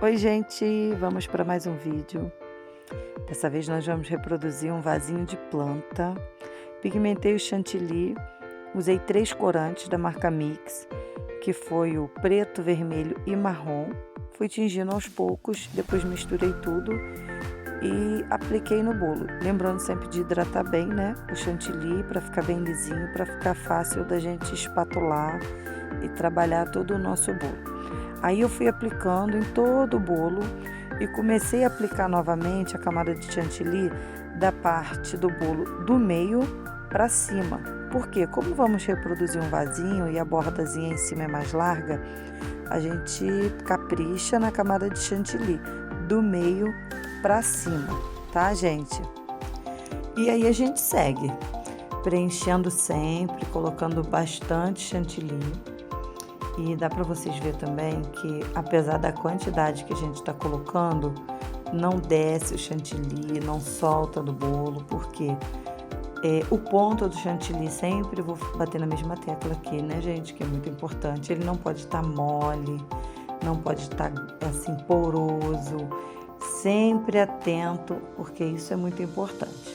Oi, gente! Vamos para mais um vídeo. Dessa vez nós vamos reproduzir um vasinho de planta. Pigmentei o chantilly, usei 3 corantes da marca Mix, que foi o preto, vermelho e marrom. Fui tingindo aos poucos, depois misturei tudo e apliquei no bolo. Lembrando sempre de hidratar bem, né? O chantilly para ficar bem lisinho, para ficar fácil da gente espatular e trabalhar todo o nosso bolo. Aí eu fui aplicando em todo o bolo e comecei a aplicar novamente a camada de chantilly da parte do bolo do meio para cima. Porque como vamos reproduzir um vasinho e a bordazinha em cima é mais larga, a gente capricha na camada de chantilly do meio para cima, tá, gente? E aí a gente segue preenchendo sempre, colocando bastante chantilly. E dá para vocês verem também que, apesar da quantidade que a gente está colocando, não desce o chantilly, não solta do bolo, porque o ponto do chantilly, sempre vou bater na mesma tecla aqui, né, gente, que é muito importante. Ele não pode estar mole, não pode estar assim poroso, sempre atento, porque isso é muito importante.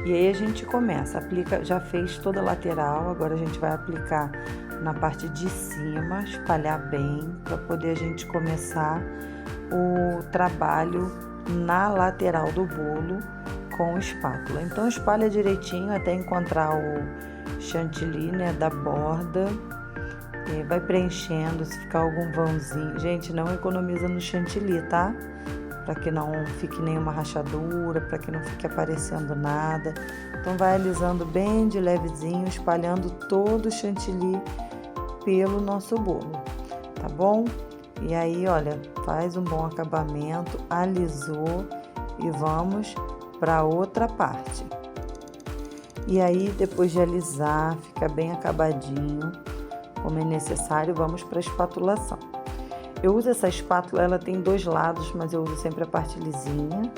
E aí a gente começa, aplica, já fez toda a lateral, agora a gente vai aplicar na parte de cima, espalhar bem, para poder a gente começar o trabalho na lateral do bolo com espátula. Então espalha direitinho até encontrar o chantilly, né, da borda, vai preenchendo, se ficar algum vãozinho. Gente, não economiza no chantilly, tá? Para que não fique nenhuma rachadura, para que não fique aparecendo nada. Então vai alisando bem de levezinho, espalhando todo o chantilly pelo nosso bolo, tá bom? E aí, olha, faz um bom acabamento, alisou e vamos para outra parte. E aí, depois de alisar, fica bem acabadinho, como é necessário, vamos para a espatulação. Eu uso essa espátula, ela tem 2 lados, mas eu uso sempre a parte lisinha.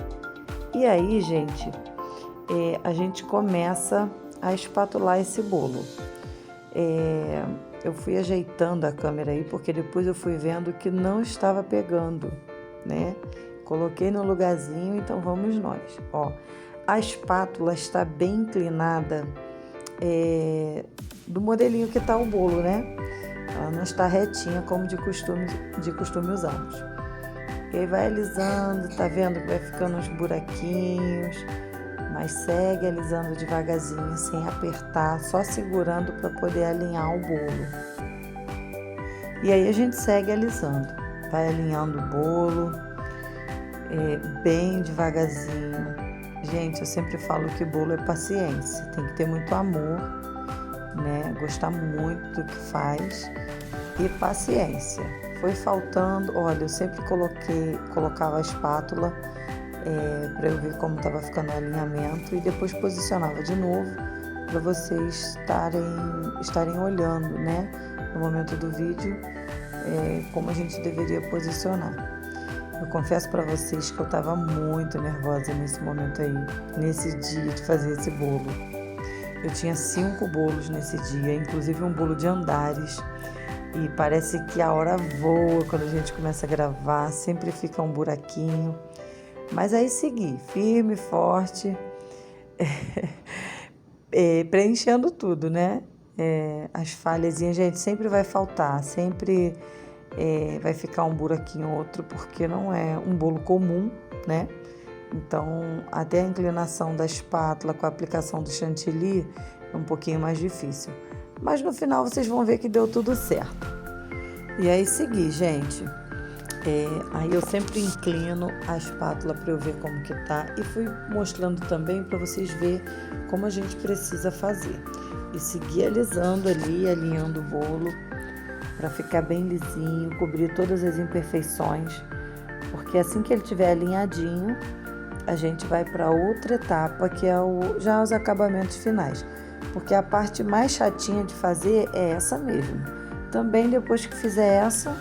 E aí, gente, a gente começa a espatular esse bolo. Eu fui ajeitando a câmera aí, porque depois eu fui vendo que não estava pegando, né? Coloquei no lugarzinho, então vamos nós. Ó, a espátula está bem inclinada do modelinho que tá o bolo, né? Ela não está retinha como de costume usamos. E aí vai alisando, tá vendo que vai ficando uns buraquinhos, mas segue alisando devagarzinho, sem apertar, só segurando para poder alinhar o bolo. E aí a gente segue alisando, vai alinhando o bolo, bem devagarzinho. Gente, eu sempre falo que bolo é paciência, tem que ter muito amor, né? Gostar muito do que faz e paciência. Foi faltando, olha, eu sempre colocava a espátula para eu ver como estava ficando o alinhamento e depois posicionava de novo para vocês estarem olhando, né, no momento do vídeo, como a gente deveria posicionar. Eu confesso para vocês que eu estava muito nervosa nesse momento aí, nesse dia de fazer esse bolo. Eu tinha 5 bolos nesse dia, inclusive um bolo de andares. E parece que a hora voa quando a gente começa a gravar, sempre fica um buraquinho. Mas aí segui, firme, forte, preenchendo tudo, né? As falhazinhas, gente, sempre vai faltar, sempre vai ficar um buraquinho ou outro, porque não é um bolo comum, né? Então, até a inclinação da espátula com a aplicação do chantilly é um pouquinho mais difícil. Mas no final vocês vão ver que deu tudo certo. E aí segui, gente. Aí eu sempre inclino a espátula para eu ver como que tá. E fui mostrando também para vocês verem como a gente precisa fazer. E segui alisando ali, alinhando o bolo para ficar bem lisinho, cobrir todas as imperfeições. Porque assim que ele estiver alinhadinho, a gente vai para outra etapa, que é já os acabamentos finais. Porque a parte mais chatinha de fazer é essa mesmo. Também depois que fizer essa,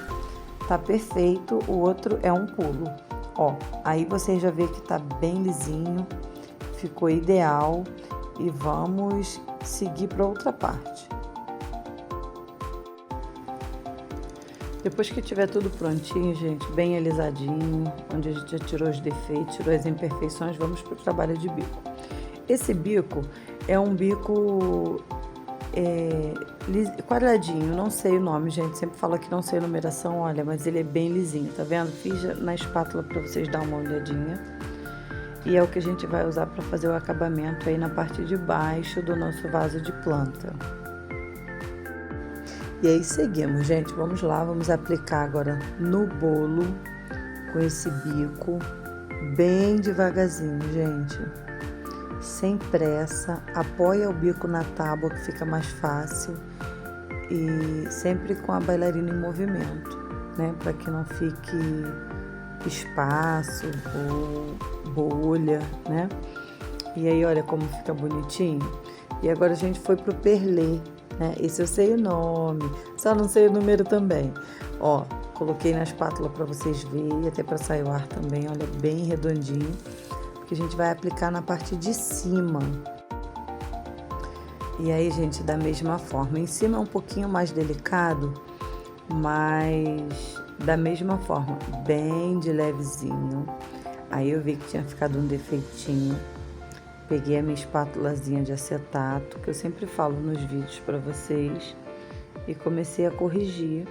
tá perfeito, o outro é um pulo. Ó, aí você já vê que tá bem lisinho, ficou ideal e vamos seguir para outra parte. Depois que tiver tudo prontinho, gente, bem alisadinho, onde a gente já tirou os defeitos, tirou as imperfeições, vamos para o trabalho de bico. Esse bico é um bico quadradinho, não sei o nome, gente, sempre falo que não sei a numeração, olha, mas ele é bem lisinho, tá vendo? Fiz na espátula para vocês dar uma olhadinha. E é o que a gente vai usar para fazer o acabamento aí na parte de baixo do nosso vaso de planta. E aí seguimos, gente, vamos lá, vamos aplicar agora no bolo com esse bico, bem devagarzinho, gente, sem pressa, apoia o bico na tábua que fica mais fácil e sempre com a bailarina em movimento, né, para que não fique espaço ou bolha, né? E aí olha como fica bonitinho. E agora a gente foi pro perlê, né? Esse eu sei o nome, só não sei o número também. Ó, coloquei na espátula para vocês verem, até para sair o ar também, olha, bem redondinho, porque a gente vai aplicar na parte de cima. E aí, gente, da mesma forma, em cima é um pouquinho mais delicado, mas da mesma forma, bem de levezinho. Aí eu vi que tinha ficado um defeitinho. Peguei a minha espátulazinha de acetato, que eu sempre falo nos vídeos para vocês, e comecei a corrigir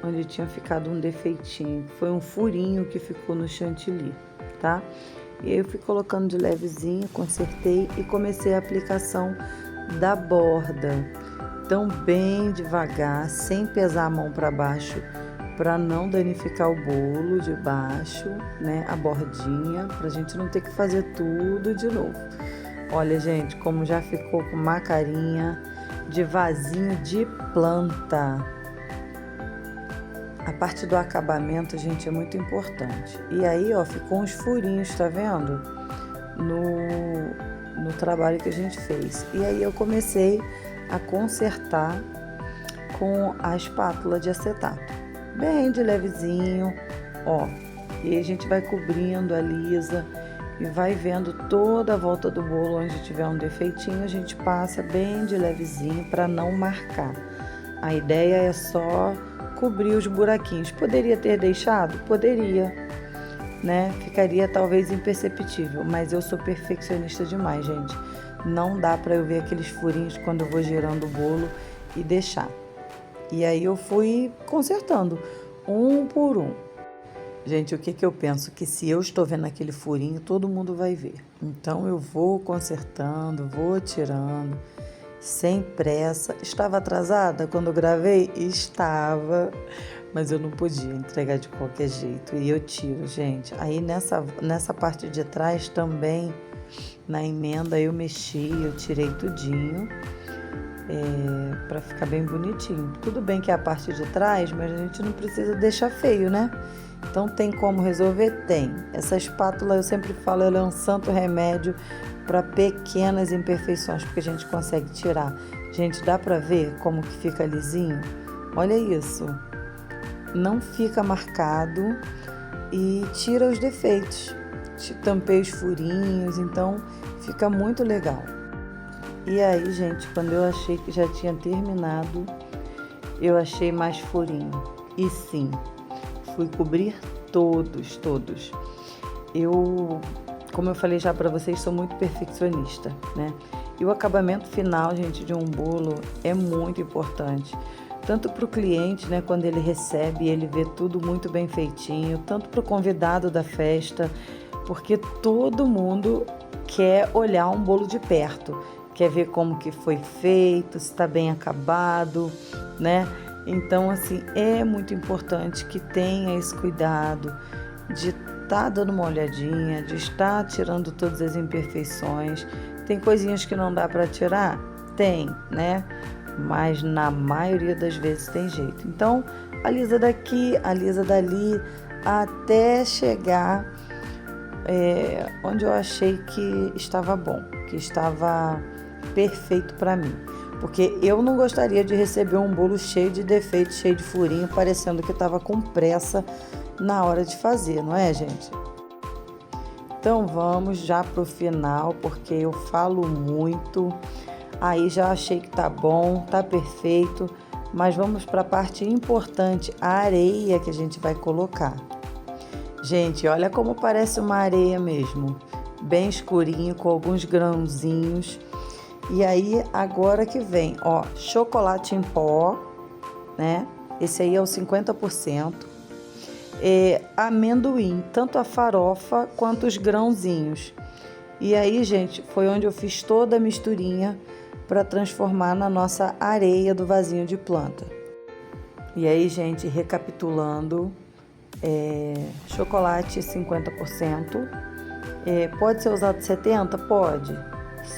onde tinha ficado um defeitinho. Foi um furinho que ficou no chantilly, tá? E aí eu fui colocando de levezinho, consertei e comecei a aplicação da borda. Então, bem devagar, sem pesar a mão para baixo, para não danificar o bolo de baixo, né? A bordinha, para a gente não ter que fazer tudo de novo. Olha, gente, como já ficou com uma carinha de vasinho de planta. A parte do acabamento, gente, é muito importante. E aí, ó, ficou uns furinhos, tá vendo? No trabalho que a gente fez. E aí eu comecei a consertar com a espátula de acetato. Bem de levezinho, ó. E aí a gente vai cobrindo a lisa e vai vendo toda a volta do bolo, onde tiver um defeitinho, a gente passa bem de levezinho para não marcar. A ideia é só cobrir os buraquinhos. Poderia ter deixado? Poderia, né? Ficaria talvez imperceptível, mas eu sou perfeccionista demais, gente. Não dá para eu ver aqueles furinhos quando eu vou girando o bolo e deixar. E aí eu fui consertando, um por um. Gente, o que eu penso? Que se eu estou vendo aquele furinho, todo mundo vai ver. Então eu vou consertando, vou tirando, sem pressa. Estava atrasada quando eu gravei? Estava, mas eu não podia entregar de qualquer jeito. E eu tiro, gente. Aí nessa parte de trás também, na emenda, eu mexi, eu tirei tudinho. Para ficar bem bonitinho. Tudo bem que é a parte de trás, mas a gente não precisa deixar feio, né? Então tem como resolver? Tem. Essa espátula, eu sempre falo, ela é um santo remédio para pequenas imperfeições, porque a gente consegue tirar. Gente, dá para ver como que fica lisinho? Olha isso. Não fica marcado e tira os defeitos. Tampei os furinhos, então fica muito legal. E aí, gente, quando eu achei que já tinha terminado, eu achei mais furinho. E sim, fui cobrir todos. Eu, como eu falei já para vocês, sou muito perfeccionista, né? E o acabamento final, gente, de um bolo é muito importante. Tanto para o cliente, né, quando ele recebe, ele vê tudo muito bem feitinho, tanto para o convidado da festa, porque todo mundo quer olhar um bolo de perto. Quer ver como que foi feito, se está bem acabado, né? Então, assim, é muito importante que tenha esse cuidado de estar dando uma olhadinha, de estar tirando todas as imperfeições. Tem coisinhas que não dá para tirar? Tem, né? Mas na maioria das vezes tem jeito. Então, alisa daqui, alisa dali, até chegar onde eu achei que estava bom, que estava perfeito para mim, porque eu não gostaria de receber um bolo cheio de defeitos, cheio de furinho, parecendo que estava com pressa na hora de fazer, não é, gente? Então vamos já pro final, porque eu falo muito, aí já achei que tá bom, tá perfeito, Mas vamos para a parte importante, a areia que a gente vai colocar. Gente, olha como parece uma areia mesmo, bem escurinho, com alguns grãozinhos. E aí, agora que vem, ó, chocolate em pó, né? Esse aí é o 50%. Amendoim, tanto a farofa quanto os grãozinhos. E aí, gente, foi onde eu fiz toda a misturinha para transformar na nossa areia do vasinho de planta. E aí, gente, recapitulando, chocolate 50%, pode ser usado 70%? Pode.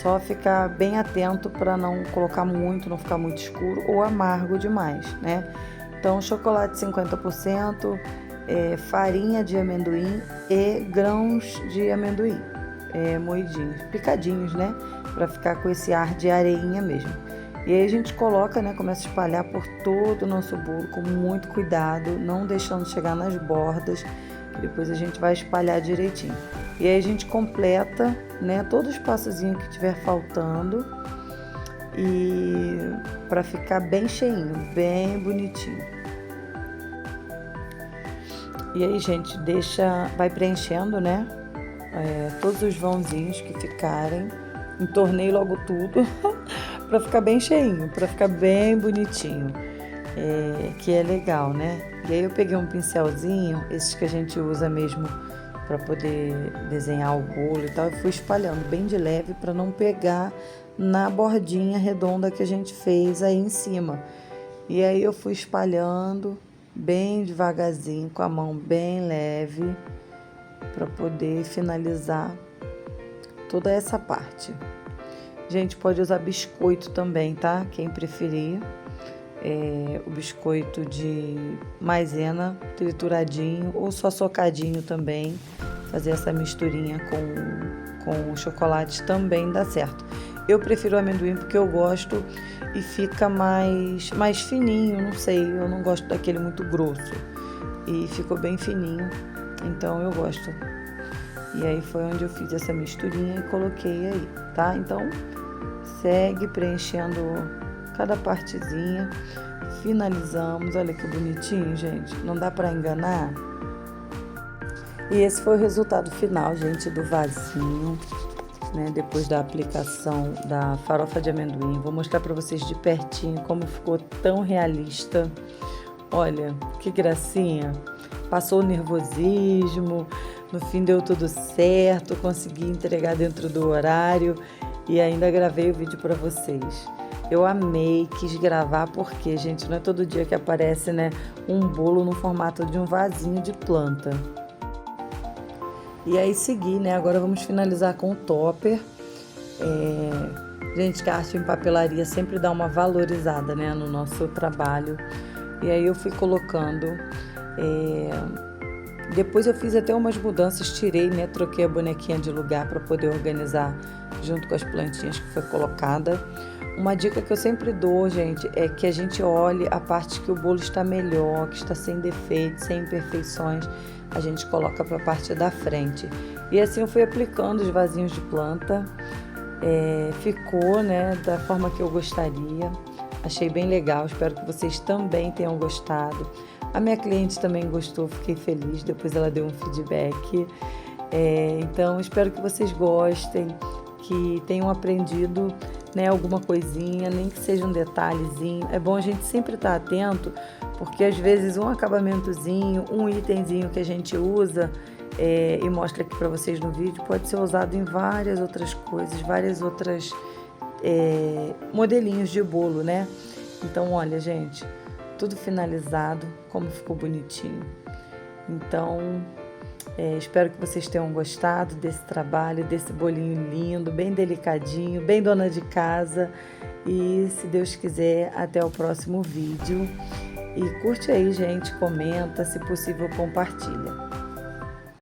Só ficar bem atento para não colocar muito, não ficar muito escuro ou amargo demais, né? Então, chocolate 50%, farinha de amendoim e grãos de amendoim, moidinhos, picadinhos, né? Para ficar com esse ar de areinha mesmo. E aí a gente coloca, né? Começa a espalhar por todo o nosso bolo com muito cuidado, não deixando chegar nas bordas, que depois a gente vai espalhar direitinho. E aí a gente completa, né? Todo o espaçozinho que tiver faltando e para ficar bem cheinho, bem bonitinho. E aí, gente, vai preenchendo, né? Todos os vãozinhos que ficarem. Entornei logo tudo para ficar bem cheinho, para ficar bem bonitinho, que é legal, né? E aí eu peguei um pincelzinho, esses que a gente usa mesmo para poder desenhar o bolo e tal, e fui espalhando bem de leve para não pegar na bordinha redonda que a gente fez aí em cima. E aí eu fui espalhando bem devagarzinho, com a mão bem leve, para poder finalizar toda essa parte. Gente, pode usar biscoito também, tá? Quem preferir. O biscoito de maisena trituradinho ou só socadinho também. Fazer essa misturinha com o chocolate também dá certo. Eu prefiro o amendoim porque eu gosto e fica mais fininho, não sei, eu não gosto daquele muito grosso. E ficou bem fininho, então eu gosto. E aí foi onde eu fiz essa misturinha e coloquei aí, tá? Então, segue preenchendo cada partezinha. Finalizamos, olha que bonitinho, gente. Não dá pra enganar. E esse foi o resultado final, gente, do vasinho, né? Depois da aplicação da farofa de amendoim. Vou mostrar pra vocês de pertinho como ficou tão realista. Olha, que gracinha. Passou o nervosismo. No fim deu tudo certo, consegui entregar dentro do horário e ainda gravei o vídeo para vocês. Eu amei, quis gravar porque, gente, não é todo dia que aparece, né, um bolo no formato de um vasinho de planta. E aí segui, né, agora vamos finalizar com o topper. Gente, que a arte em papelaria sempre dá uma valorizada, né, no nosso trabalho. E aí eu fui colocando... Depois eu fiz até umas mudanças, tirei, né, troquei a bonequinha de lugar para poder organizar junto com as plantinhas que foi colocada. Uma dica que eu sempre dou, gente, é que a gente olhe a parte que o bolo está melhor, que está sem defeitos, sem imperfeições, a gente coloca para a parte da frente. E assim eu fui aplicando os vasinhos de planta, ficou, né, da forma que eu gostaria. Achei bem legal, espero que vocês também tenham gostado. A minha cliente também gostou, fiquei feliz, depois ela deu um feedback. Então, espero que vocês gostem, que tenham aprendido, né, alguma coisinha, nem que seja um detalhezinho. É bom a gente sempre estar atento, porque às vezes um acabamentozinho, um itemzinho que a gente usa e mostra aqui para vocês no vídeo, pode ser usado em várias outras coisas, várias outras modelinhos de bolo, né? Então, olha, gente, tudo finalizado, como ficou bonitinho. Então, espero que vocês tenham gostado desse trabalho, desse bolinho lindo, bem delicadinho, bem dona de casa. E, se Deus quiser, até o próximo vídeo. E curte aí, gente, comenta, se possível, compartilha.